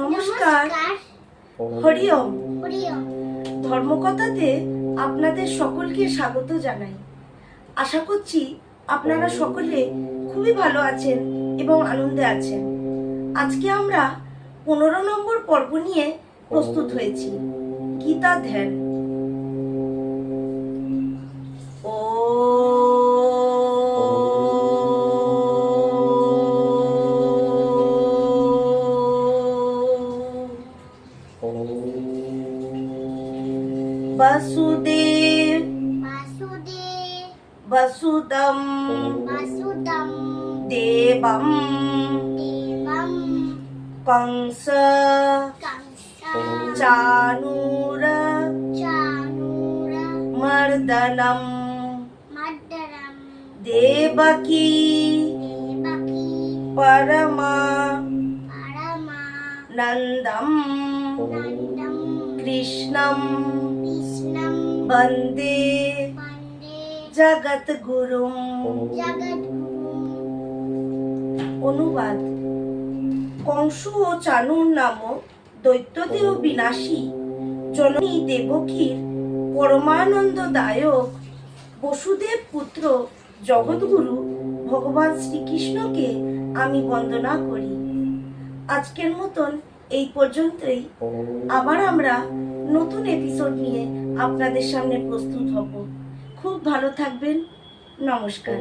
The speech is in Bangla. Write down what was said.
নমস্কার। হরি ওম। ধর্মকথাতে আপনাদের সকলকে স্বাগত জানাই। আশা করছি আপনারা সকলে খুবই ভালো আছেন এবং আনন্দে আছেন। আজকে আমরা 15 নম্বর পর্ব নিয়ে প্রস্তুত হয়েছি, গীতা ধ্যান। वसुदेव वसुदं देवं कंस चाणूर मर्दनं देवकी परमानन्दं कृष्णं वन्दे জগৎগুরুম। অনুবাদ: কংস ও চাণূর নামক দৈত্যদেহ বিনাশী জননী দেবকীর পরমানন্দদায়ক বসুদেব পুত্র জগৎগুরু ভগবান শ্রীকৃষ্ণকে আমি বন্দনা করি। আজকের মতন এই পর্যন্তই। আবার আমরা নতুন এপিসোড নিয়ে আপনাদের সামনে প্রস্তুত হব। খুব ভালো থাকবেন। নমস্কার।